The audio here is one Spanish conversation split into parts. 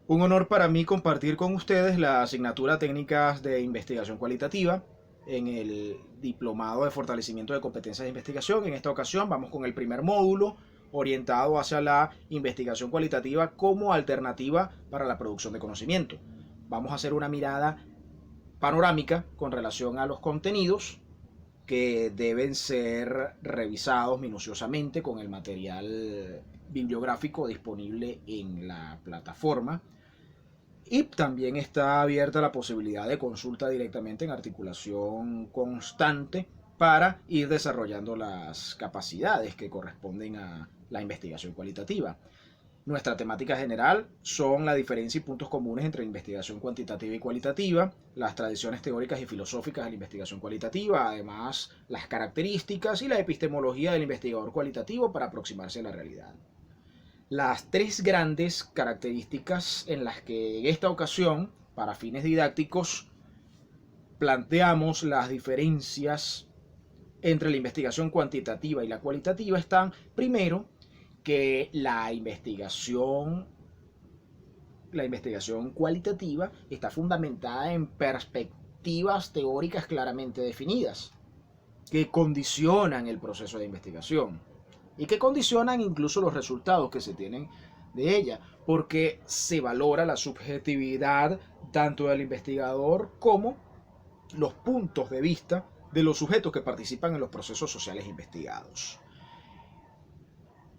Un honor para mí compartir con ustedes la asignatura Técnicas de Investigación Cualitativa en el Diplomado de Fortalecimiento de Competencias de Investigación. En esta ocasión vamos con el primer módulo orientado hacia la investigación cualitativa como alternativa para la producción de conocimiento. Vamos a hacer una mirada panorámica con relación a los contenidos que deben ser revisados minuciosamente con el material bibliográfico disponible en la plataforma. Y también está abierta la posibilidad de consulta directamente en articulación constante para ir desarrollando las capacidades que corresponden a la investigación cualitativa. Nuestra temática general son la diferencia y puntos comunes entre investigación cuantitativa y cualitativa, las tradiciones teóricas y filosóficas de la investigación cualitativa, además las características y la epistemología del investigador cualitativo para aproximarse a la realidad. Las tres grandes características en las que en esta ocasión, para fines didácticos, planteamos las diferencias entre la investigación cuantitativa y la cualitativa están, primero, que la investigación cualitativa está fundamentada en perspectivas teóricas claramente definidas, que condicionan el proceso de investigación y que condicionan incluso los resultados que se tienen de ella, porque se valora la subjetividad tanto del investigador como los puntos de vista de los sujetos que participan en los procesos sociales investigados.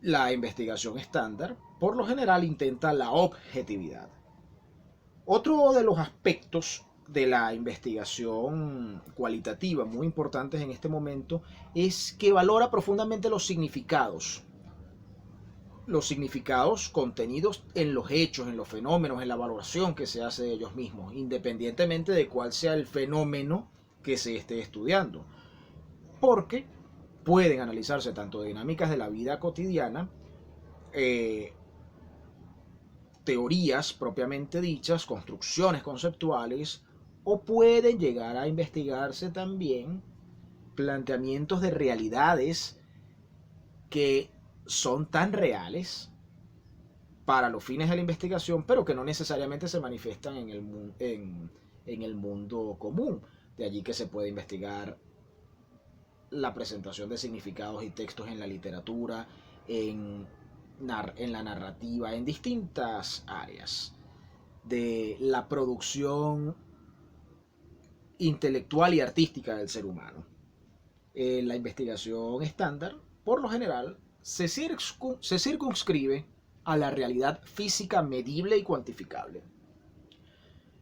La investigación estándar, por lo general, intenta la objetividad. Otro de los aspectos de la investigación cualitativa muy importantes en este momento es que valora profundamente los significados contenidos en los hechos, en los fenómenos, en la valoración que se hace de ellos mismos, independientemente de cuál sea el fenómeno que se esté estudiando, porque pueden analizarse tanto dinámicas de la vida cotidiana, teorías propiamente dichas, construcciones conceptuales, o pueden llegar a investigarse también planteamientos de realidades que son tan reales para los fines de la investigación, pero que no necesariamente se manifiestan en el mundo común. De allí que se puede investigar la presentación de significados y textos en la literatura, en la narrativa, en distintas áreas de la producción intelectual y artística del ser humano. La investigación estándar, por lo general, se circunscribe a la realidad física medible y cuantificable.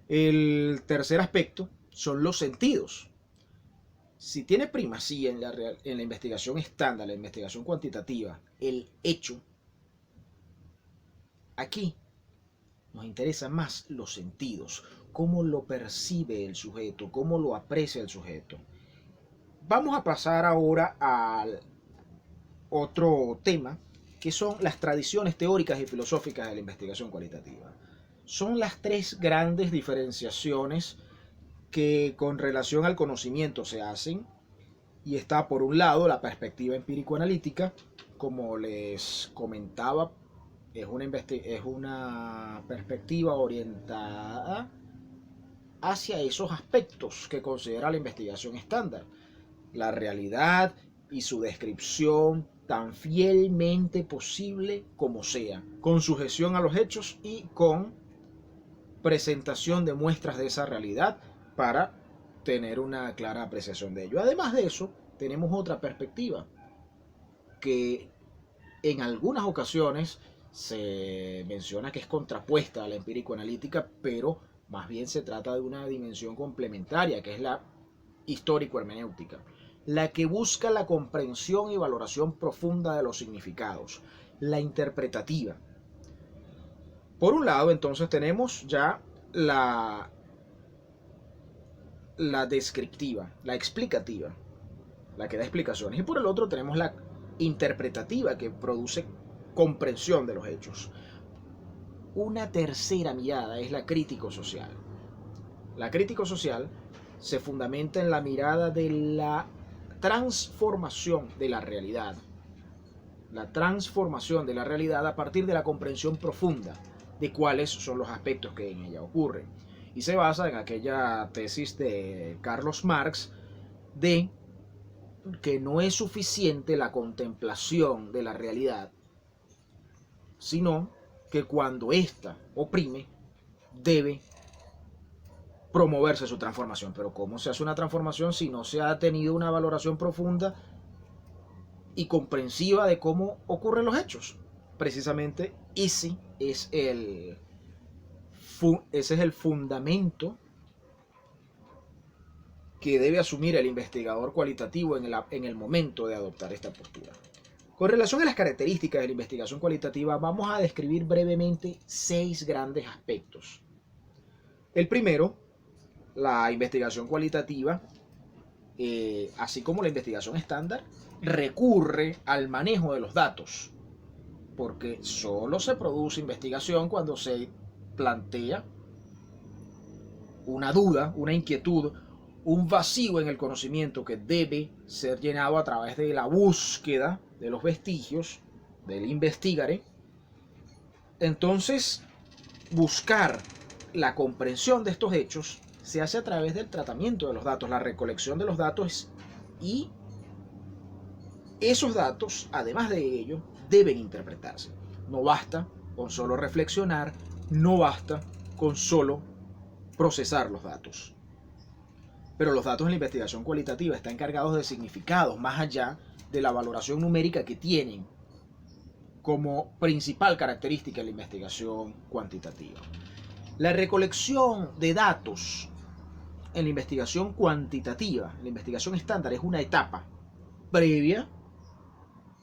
El tercer aspecto son los sentidos. Si tiene primacía en la investigación estándar, la investigación cuantitativa, el hecho, aquí nos interesan más los sentidos, cómo lo percibe el sujeto, cómo lo aprecia el sujeto. Vamos a pasar ahora al otro tema, que son las tradiciones teóricas y filosóficas de la investigación cualitativa. Son las tres grandes diferenciaciones que con relación al conocimiento se hacen, y está por un lado la perspectiva empírico-analítica, como les comentaba, es una perspectiva orientada hacia esos aspectos que considera la investigación estándar, la realidad y su descripción tan fielmente posible como sea, con sujeción a los hechos y con presentación de muestras de esa realidad para tener una clara apreciación de ello. Además de eso, tenemos otra perspectiva que en algunas ocasiones se menciona que es contrapuesta a la empírico-analítica, pero más bien se trata de una dimensión complementaria, que es la histórico-hermenéutica, la que busca la comprensión y valoración profunda de los significados, la interpretativa. Por un lado, entonces, tenemos ya la descriptiva, la explicativa, la que da explicaciones, y por el otro tenemos la interpretativa, que produce comprensión de los hechos. Una tercera mirada es la crítico-social. La crítico-social se fundamenta en la mirada de la transformación de la realidad. La transformación de la realidad a partir de la comprensión profunda de cuáles son los aspectos que en ella ocurren. Y se basa en aquella tesis de Carlos Marx de que no es suficiente la contemplación de la realidad, sino que cuando ésta oprime, debe promoverse su transformación. Pero ¿cómo se hace una transformación si no se ha tenido una valoración profunda y comprensiva de cómo ocurren los hechos? Precisamente ese es el fundamento que debe asumir el investigador cualitativo en el momento de adoptar esta postura. Con relación a las características de la investigación cualitativa, vamos a describir brevemente 6 grandes aspectos. El primero, la investigación cualitativa, así como la investigación estándar, recurre al manejo de los datos, porque solo se produce investigación cuando se plantea una duda, una inquietud, un vacío en el conocimiento que debe ser llenado a través de la búsqueda de los vestigios, del investigare. Entonces, buscar la comprensión de estos hechos se hace a través del tratamiento de los datos, la recolección de los datos, y esos datos, además de ello, deben interpretarse. No basta con solo reflexionar, no basta con solo procesar los datos. Pero los datos en la investigación cualitativa están cargados de significados más allá de la valoración numérica que tienen como principal característica de la investigación cuantitativa. La recolección de datos en la investigación cuantitativa, en la investigación estándar, es una etapa previa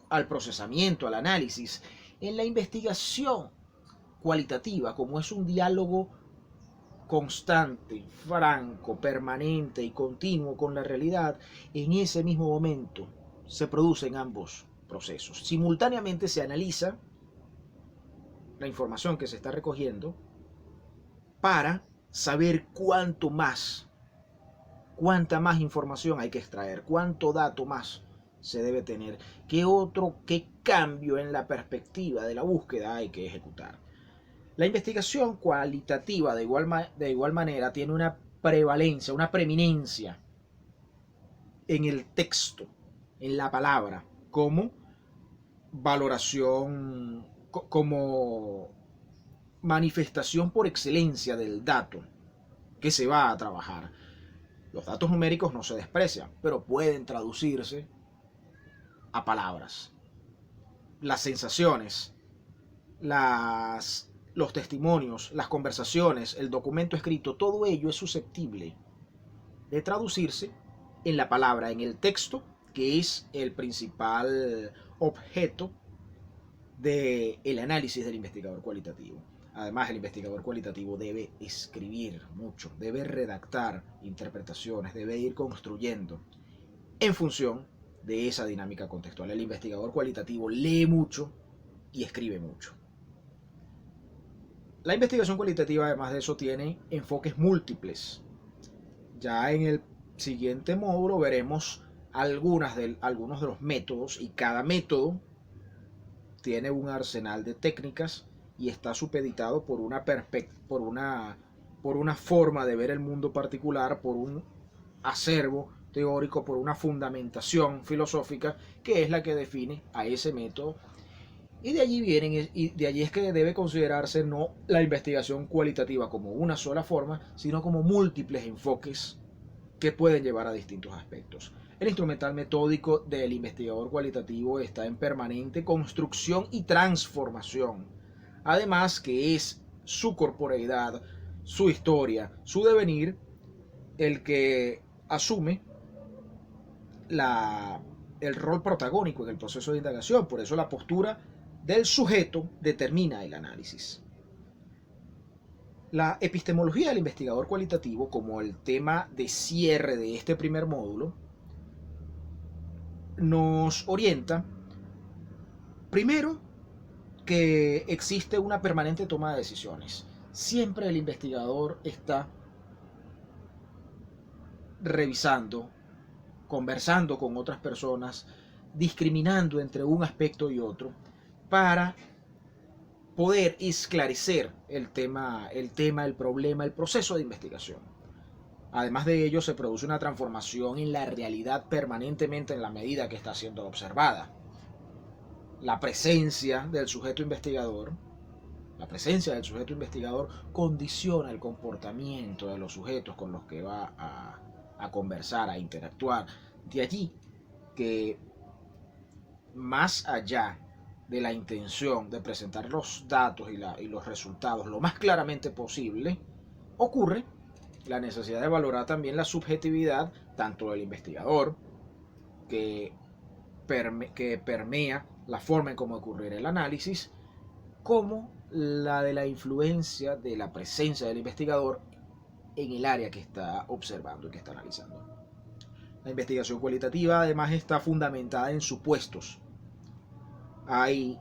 al procesamiento, al análisis. En la investigación cualitativa, como es un diálogo constante, franco, permanente y continuo con la realidad, en ese mismo momento se producen ambos procesos. Simultáneamente se analiza la información que se está recogiendo para saber cuánta más información hay que extraer, cuánto dato más se debe tener, qué cambio en la perspectiva de la búsqueda hay que ejecutar. La investigación cualitativa de igual manera tiene una prevalencia, una preeminencia en el texto, en la palabra, como valoración, como manifestación por excelencia del dato que se va a trabajar. Los datos numéricos no se desprecian, pero pueden traducirse a palabras. Las sensaciones, los testimonios, las conversaciones, el documento escrito, todo ello es susceptible de traducirse en la palabra, en el texto, que es el principal objeto del análisis del investigador cualitativo. Además, el investigador cualitativo debe escribir mucho, debe redactar interpretaciones, debe ir construyendo en función de esa dinámica contextual. El investigador cualitativo lee mucho y escribe mucho. La investigación cualitativa, además de eso, tiene enfoques múltiples. Ya en el siguiente módulo veremos algunos de los métodos, y cada método tiene un arsenal de técnicas y está supeditado por una forma de ver el mundo particular, por un acervo teórico, por una fundamentación filosófica que es la que define a ese método. Y de allí es que debe considerarse no la investigación cualitativa como una sola forma, sino como múltiples enfoques que pueden llevar a distintos aspectos. El instrumental metódico del investigador cualitativo está en permanente construcción y transformación. Además que es su corporeidad, su historia, su devenir, el que asume el rol protagónico en el proceso de indagación. Por eso la postura del sujeto determina el análisis. La epistemología del investigador cualitativo, como el tema de cierre de este primer módulo, nos orienta primero que existe una permanente toma de decisiones. Siempre el investigador está revisando, conversando con otras personas, discriminando entre un aspecto y otro, para poder esclarecer el problema, el proceso de investigación. Además de ello, se produce una transformación en la realidad permanentemente en la medida que está siendo observada. La presencia del sujeto investigador condiciona el comportamiento de los sujetos con los que va a conversar, a interactuar. De allí que, más allá de la intención de presentar los datos y los resultados lo más claramente posible, ocurre la necesidad de valorar también la subjetividad tanto del investigador, que permea la forma en cómo ocurrir el análisis, como la de la influencia de la presencia del investigador en el área que está observando y que está analizando. La investigación cualitativa además está fundamentada en supuestos. Hay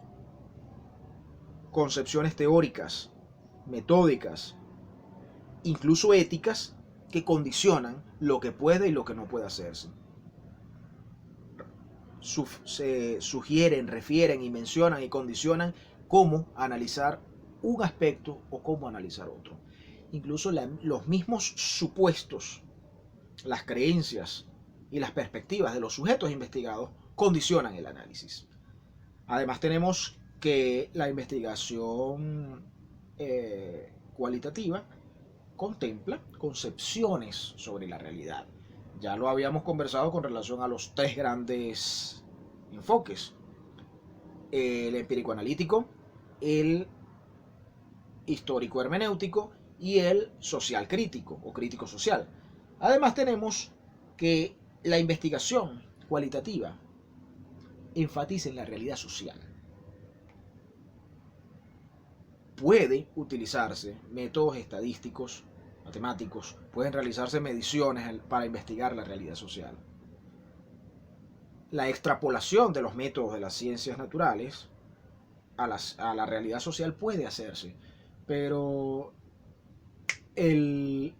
concepciones teóricas, metódicas, incluso éticas, que condicionan lo que puede y lo que no puede hacerse. Se sugieren, refieren y mencionan y condicionan cómo analizar un aspecto o cómo analizar otro. Incluso los mismos supuestos, las creencias y las perspectivas de los sujetos investigados condicionan el análisis. Además tenemos que la investigación cualitativa contempla concepciones sobre la realidad. Ya lo habíamos conversado con relación a los tres grandes enfoques: el empírico analítico, el histórico hermenéutico y el social crítico o crítico social. Además tenemos que la investigación cualitativa enfatiza en la realidad social. Puede utilizarse métodos estadísticos, matemáticos, pueden realizarse mediciones para investigar la realidad social. La extrapolación de los métodos de las ciencias naturales a la realidad social puede hacerse, pero el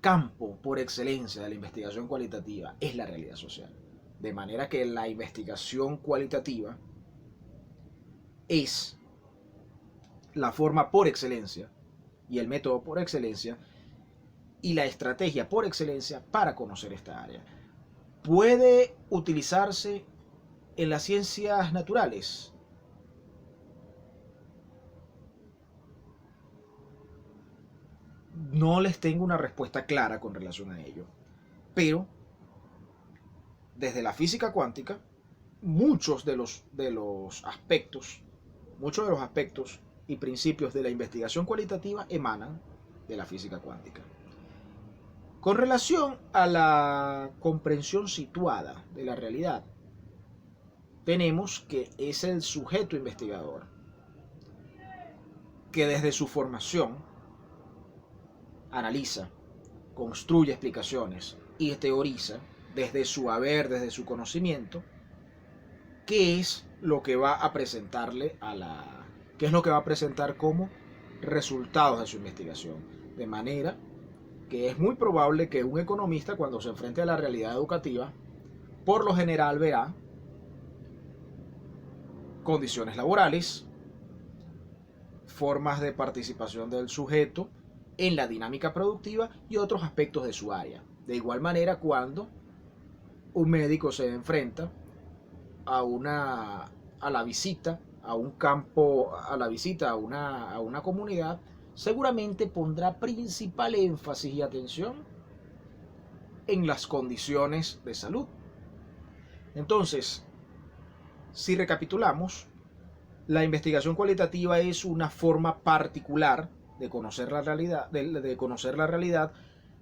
campo por excelencia de la investigación cualitativa es la realidad social. De manera que la investigación cualitativa es la forma por excelencia y el método por excelencia y la estrategia por excelencia para conocer esta área. ¿Puede utilizarse en las ciencias naturales? No les tengo una respuesta clara con relación a ello, pero desde la física cuántica, muchos de los aspectos y principios de la investigación cualitativa emanan de la física cuántica. Con relación a la comprensión situada de la realidad, tenemos que es el sujeto investigador que desde su formación analiza, construye explicaciones y teoriza desde su haber, desde su conocimiento, qué es lo que va a presentarle qué es lo que va a presentar como resultados de su investigación. De manera que es muy probable que un economista, cuando se enfrente a la realidad educativa, por lo general verá condiciones laborales, formas de participación del sujeto en la dinámica productiva y otros aspectos de su área. De igual manera, cuando un médico se enfrenta a la visita a un campo, a la visita a una comunidad, seguramente pondrá principal énfasis y atención en las condiciones de salud. Entonces, si recapitulamos, la investigación cualitativa es una forma particular de conocer la realidad,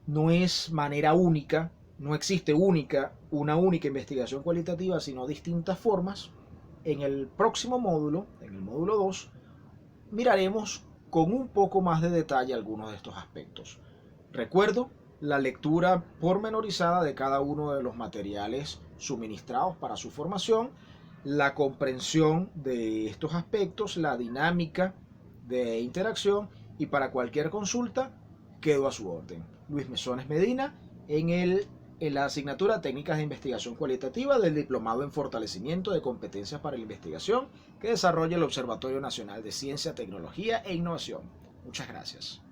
no es manera única, no existe una única investigación cualitativa, sino distintas formas. En el próximo módulo, en el módulo 2, miraremos con un poco más de detalle algunos de estos aspectos. Recuerdo la lectura pormenorizada de cada uno de los materiales suministrados para su formación, la comprensión de estos aspectos, la dinámica de interacción, y para cualquier consulta quedo a su orden. Luis Mesones Medina en el en la asignatura Técnicas de Investigación Cualitativa del Diplomado en Fortalecimiento de Competencias para la Investigación que desarrolla el Observatorio Nacional de Ciencia, Tecnología e Innovación. Muchas gracias.